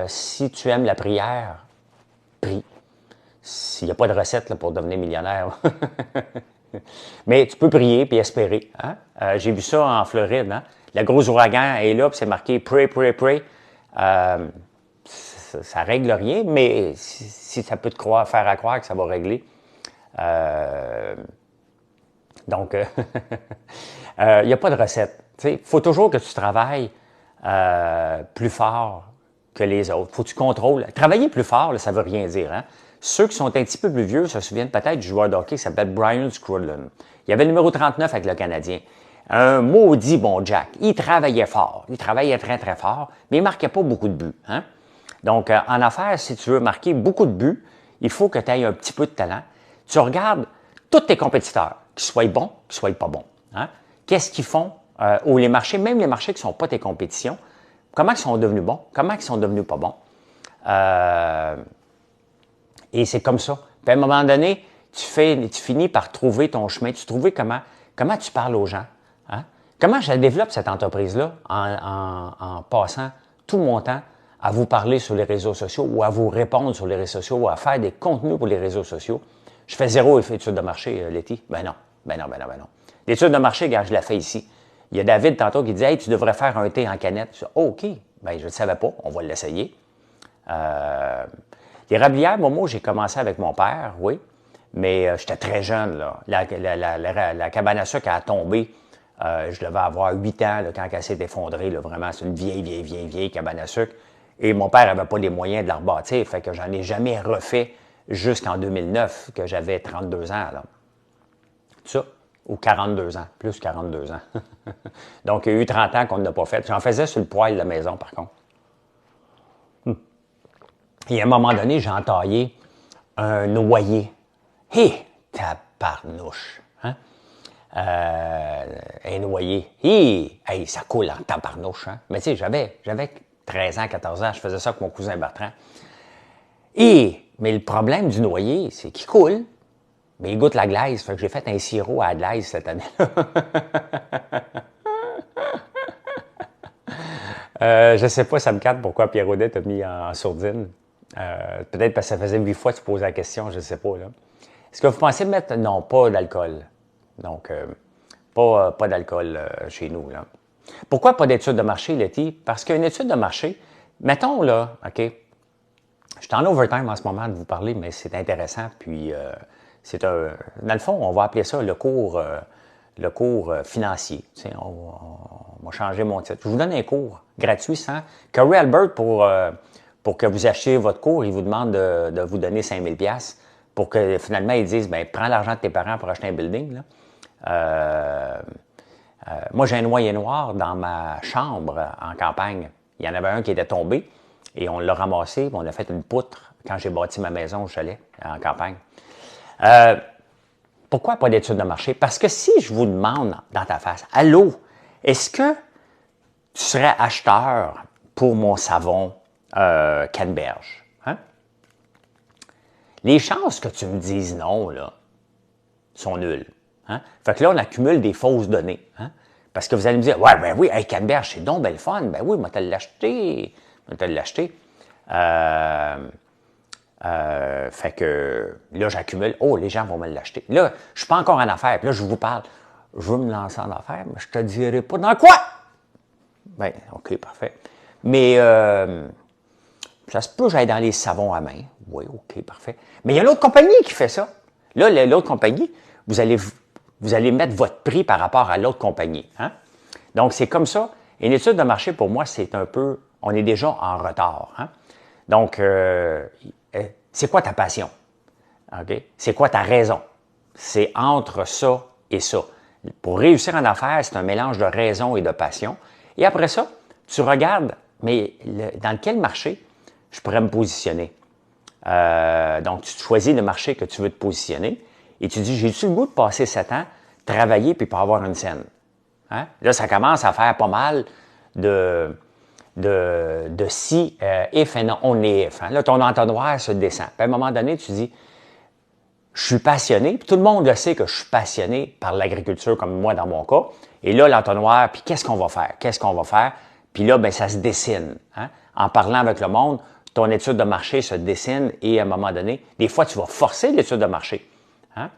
Si tu aimes la prière, prie. S'il n'y a pas de recette là, pour devenir millionnaire. Mais tu peux prier puis espérer. Hein? J'ai vu ça en Floride. Hein? Le gros ouragan est là, puis c'est marqué « Pray, pray, pray ». Ça règle rien, mais si ça peut te faire à croire que ça va régler. Donc, il n'y a pas de recette. Il faut toujours que tu travailles plus fort que les autres. Il faut que tu contrôles. Travailler plus fort, là, ça ne veut rien dire. Hein? Ceux qui sont un petit peu plus vieux se souviennent peut-être du joueur de hockey qui s'appelle Brian Scrudlin. Il avait le numéro 39 avec le Canadien. Un maudit bon Jack. Il travaillait fort. Il travaillait très, très fort, mais il ne marquait pas beaucoup de buts. Hein? Donc, en affaires, si tu veux marquer beaucoup de buts, il faut que tu aies un petit peu de talent. Tu regardes tous tes compétiteurs, qu'ils soient bons, qu'ils soient pas bons. Hein? Qu'est-ce qu'ils font ou les marchés, même les marchés qui ne sont pas tes compétitions, comment ils sont devenus bons, comment ils sont devenus pas bons. Et c'est comme ça. Puis à un moment donné, tu finis par trouver ton chemin, tu trouves comment tu parles aux gens. Hein? Comment je développe cette entreprise-là en passant tout mon temps à vous parler sur les réseaux sociaux ou à vous répondre sur les réseaux sociaux ou à faire des contenus pour les réseaux sociaux. Je fais zéro étude de marché, Letty. Ben non. L'étude de marché, regarde, je la fais ici. Il y a David tantôt qui dit « Hey, tu devrais faire un thé en canette. » Je dis « Oh, OK. » Ben je ne le savais pas. On va l'essayer. Les rablières, moi, j'ai commencé avec mon père, oui. Mais j'étais très jeune, là. La cabane à sucre a tombé. Je devais avoir 8 ans là, quand elle s'est effondrée. Là, vraiment, c'est une vieille cabane à sucre. Et mon père n'avait pas les moyens de la rebâtir. Fait que j'en ai jamais refait jusqu'en 2009, que j'avais 32 ans. Là. Ça, ou 42 ans, plus 42 ans. Donc, il y a eu 30 ans qu'on n'a pas fait. J'en faisais sur le poêle de la maison, par contre. Et à un moment donné, j'ai entaillé un noyer. Hé, tabarnouche! Hein? Un noyer. Hé, hey, ça coule en tabarnouche. Hein? Mais tu sais, j'avais 13 ans, 14 ans, je faisais ça avec mon cousin Bertrand. Mais le problème du noyer, c'est qu'il coule, mais il goûte la glaise. Fait que j'ai fait un sirop à la glaise cette année-là. Je sais pas, ça me cadre pourquoi Pierre Audet t'a mis en sourdine. Peut-être parce que ça faisait 8 fois que tu posais la question, je ne sais pas. Là. Est-ce que vous pensez mettre... Non, pas d'alcool. Donc, pas d'alcool chez nous. Là. Pourquoi pas d'étude de marché, Letty? Parce qu'une étude de marché, mettons là, OK, je suis en overtime en ce moment de vous parler, mais c'est intéressant. Puis, dans le fond, on va appeler ça le cours financier. Tu sais, on va changer mon titre. Je vous donne un cours gratuit sans... Corey Albert, pour que vous achetiez votre cours, il vous demande de vous donner 5 000 $ pour que finalement, ils disent, bien, prends l'argent de tes parents pour acheter un building. Là. Moi, j'ai un noyer noir dans ma chambre en campagne. Il y en avait un qui était tombé et on l'a ramassé, puis on a fait une poutre quand j'ai bâti ma maison au chalet en campagne. Pourquoi pas d'études de marché? Parce que si je vous demande dans ta face, « Allô, est-ce que tu serais acheteur pour mon savon Canneberge? » Hein? Les chances que tu me dises non, là, sont nulles. Hein? Fait que là, on accumule des fausses données. Hein? Parce que vous allez me dire, « Ouais, ben oui, hey, Canneberge, c'est donc belle fun. Ben oui, moi, t'as l'acheté. Fait que là, j'accumule. Oh, les gens vont me l'acheter. Là, je suis pas encore en affaires. Puis là, je vous parle. Je veux me lancer en affaires, mais je te dirai pas dans quoi. Ben, OK, parfait. Mais ça se peut que j'aille dans les savons à main. Oui, OK, parfait. Mais il y a l'autre compagnie qui fait ça. Là, l'autre compagnie, vous allez mettre votre prix par rapport à l'autre compagnie. Hein? Donc, c'est comme ça. Une étude de marché, pour moi, c'est un peu... On est déjà en retard. Hein? Donc, c'est quoi ta passion? Okay? C'est quoi ta raison? C'est entre ça et ça. Pour réussir en affaires, c'est un mélange de raison et de passion. Et après ça, tu regardes, mais dans quel marché je pourrais me positionner? Donc, tu choisis le marché que tu veux te positionner et tu dis, j'ai-tu le goût de passer 7 ans, travailler puis pas avoir une scène? Hein? Là, ça commence à faire pas mal si, if and only if. Hein. Là, ton entonnoir se descend. Puis à un moment donné, tu dis, je suis passionné, puis tout le monde le sait que je suis passionné par l'agriculture, comme moi dans mon cas. Et là, l'entonnoir, puis qu'est-ce qu'on va faire? Qu'est-ce qu'on va faire? Puis là, ben ça se dessine. Hein? En parlant avec le monde, ton étude de marché se dessine et à un moment donné, des fois, tu vas forcer l'étude de marché. Hein?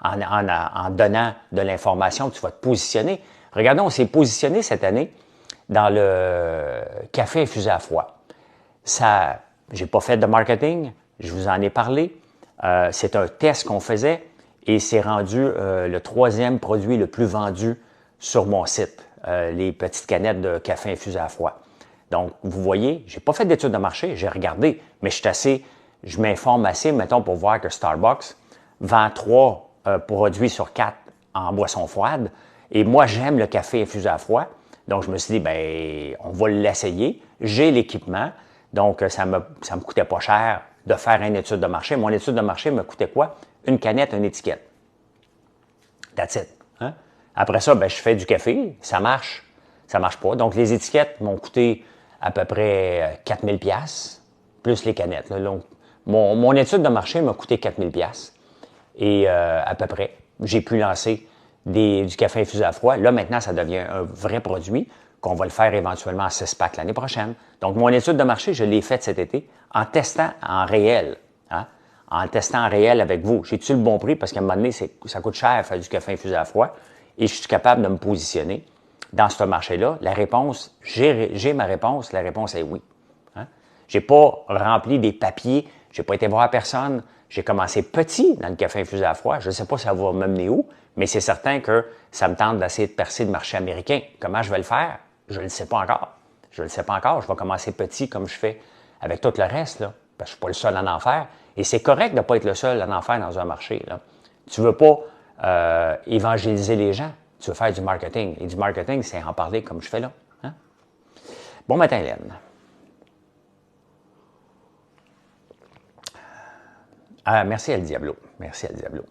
En donnant de l'information, tu vas te positionner. Regardons, on s'est positionné cette année dans le café infusé à froid. Ça, j'ai pas fait de marketing, je vous en ai parlé. C'est un test qu'on faisait et c'est rendu le troisième produit le plus vendu sur mon site, les petites canettes de café infusé à froid. Donc, vous voyez, j'ai pas fait d'études de marché, j'ai regardé, mais je m'informe assez, mettons, pour voir que Starbucks vend 3 produits sur 4 en boisson froide. Et moi, j'aime le café infusé à froid. Donc, je me suis dit, ben, on va l'essayer. J'ai l'équipement. Donc, ça me coûtait pas cher de faire une étude de marché. Mon étude de marché me coûtait quoi? Une canette, une étiquette. That's it. Hein? Après ça, ben, je fais du café. Ça marche. Ça marche pas. Donc, les étiquettes m'ont coûté à peu près 4000 pièces plus les canettes. Là. Donc, mon étude de marché m'a coûté 4000 pièces et à peu près, j'ai pu lancer du café infusé à froid. Là, maintenant, ça devient un vrai produit qu'on va le faire éventuellement en 6 packs l'année prochaine. Donc, mon étude de marché, je l'ai faite cet été en testant en réel. Hein? En testant en réel avec vous. J'ai-tu le bon prix? Parce qu'à un moment donné, ça coûte cher faire du café infusé à froid et je suis capable de me positionner dans ce marché-là. La réponse, j'ai ma réponse. La réponse est oui. Hein? J'ai pas rempli des papiers. J'ai pas été voir personne. J'ai commencé petit dans le café infusé à froid. Je ne sais pas si ça va m'amener où, mais c'est certain que ça me tente d'essayer de percer le marché américain. Comment je vais le faire? Je ne le sais pas encore. Je ne le sais pas encore. Je vais commencer petit comme je fais avec tout le reste, là, parce que je ne suis pas le seul à en faire. Et c'est correct de ne pas être le seul à en faire dans un marché. Là. Tu ne veux pas évangéliser les gens. Tu veux faire du marketing. Et du marketing, c'est en parler comme je fais là. Hein? Bon matin, Hélène. Merci El Diablo. Merci El Diablo.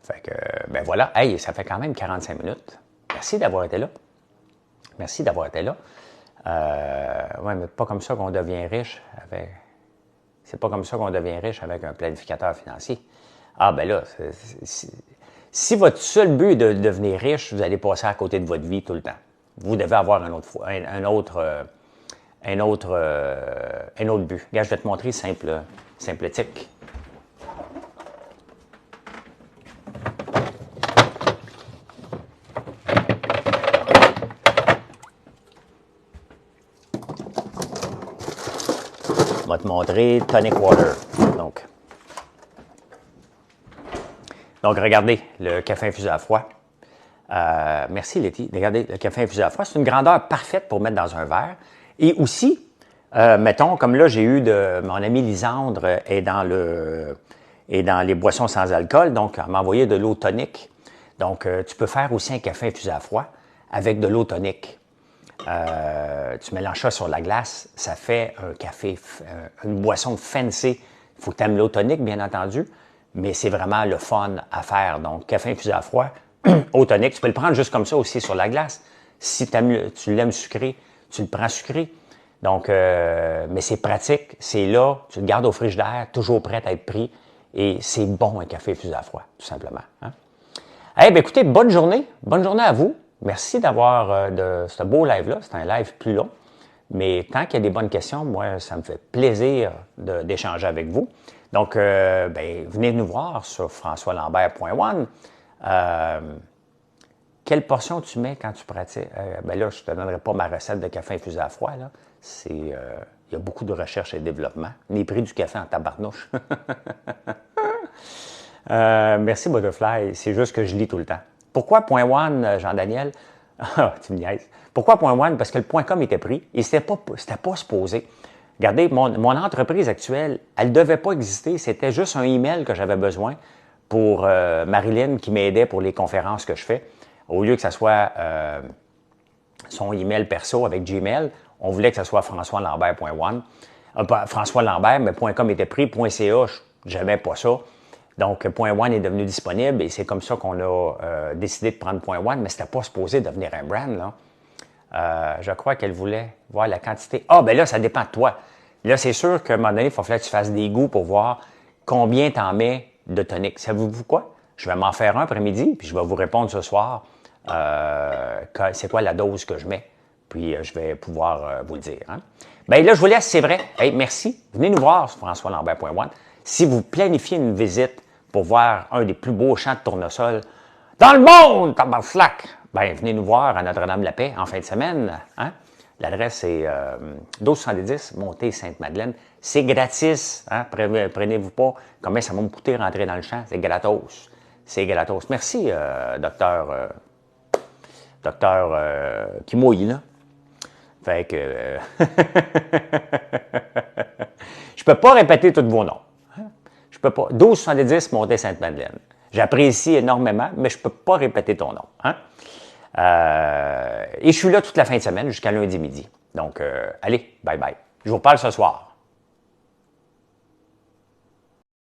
Fait que, ben voilà. Hey, ça fait quand même 45 minutes. Merci d'avoir été là. Merci d'avoir été là. Ouais, mais pas comme ça qu'on devient riche avec. C'est pas comme ça qu'on devient riche avec un planificateur financier. Ah, ben là, si votre seul but est de devenir riche, vous allez passer à côté de votre vie tout le temps. Vous devez avoir un autre but. Regarde, je vais te montrer symplétique. Je vais te montrer tonic water. Donc, regardez le café infusé à froid. Merci, Letty. Regardez, le café infusé à froid, c'est une grandeur parfaite pour mettre dans un verre. Et aussi, mettons, comme là, j'ai eu mon ami Lisandre est dans les boissons sans alcool, donc elle m'a envoyé de l'eau tonique. Donc, tu peux faire aussi un café infusé à froid avec de l'eau tonique. Tu mélanges ça sur la glace, ça fait un café, une boisson fancy. Il faut que tu aimes l'eau tonique, bien entendu, mais c'est vraiment le fun à faire. Donc, café infusé à froid, eau tonique, tu peux le prendre juste comme ça aussi sur la glace. Si tu l'aimes sucré, tu le prends sucré. Donc, mais c'est pratique, c'est là, tu le gardes au frigidaire, toujours prêt à être pris, et c'est bon un café infusé à froid, tout simplement. Hein? Eh bien, écoutez, bonne journée à vous. Merci d'avoir de ce beau live-là. C'est un live plus long. Mais tant qu'il y a des bonnes questions, moi, ça me fait plaisir d'échanger avec vous. Donc, venez nous voir sur françoislambert.one. Quelle portion tu mets quand tu pratiques? Là, je ne te donnerai pas ma recette de café infusé à froid. Là. Il y a beaucoup de recherche et développement. Les prix du café en tabarnouche. Merci, Butterfly. C'est juste que je lis tout le temps. Pourquoi .one, Jean-Daniel? Tu me niaises. Pourquoi .one? Parce que le .com était pris et c'était pas supposé. Regardez, mon entreprise actuelle, elle ne devait pas exister. C'était juste un email que j'avais besoin pour Marilyn qui m'aidait pour les conférences que je fais. Au lieu que ça soit son email perso avec Gmail, on voulait que ça soit françoislambert.one. François Lambert, mais .com était pris. .ca, j'aimais pas ça. Donc, .one est devenu disponible et c'est comme ça qu'on a décidé de prendre .one, mais c'était pas supposé devenir un brand, là. Je crois qu'elle voulait voir la quantité. Ah, ben là, ça dépend de toi. Là, c'est sûr qu'à un moment donné, il faut que tu fasses des goûts pour voir combien tu en mets de tonique. Savez-vous quoi? Je vais m'en faire un après-midi, puis je vais vous répondre ce soir c'est quoi la dose que je mets. Puis je vais pouvoir vous le dire. Hein? Bien là, je vous laisse, c'est vrai. Hey, merci. Venez nous voir sur françoislambert.one. Si vous planifiez une visite pour voir un des plus beaux champs de tournesol dans le monde, tabarnak, bien, venez nous voir à Notre-Dame-la-Paix en fin de semaine. Hein? L'adresse est 1270, Montée Sainte-Madeleine. C'est gratis. Hein? Prenez-vous pas combien ça va me coûter rentrer dans le champ. C'est gratos. C'est gratos. Merci, docteur qui mouille, là. Fait que... je peux pas répéter tous vos noms. Hein? Je peux pas. 1270, Montée Sainte-Madeleine. J'apprécie énormément, mais je peux pas répéter ton nom. Hein? Et je suis là toute la fin de semaine jusqu'à lundi midi. Donc, allez, bye bye. Je vous parle ce soir.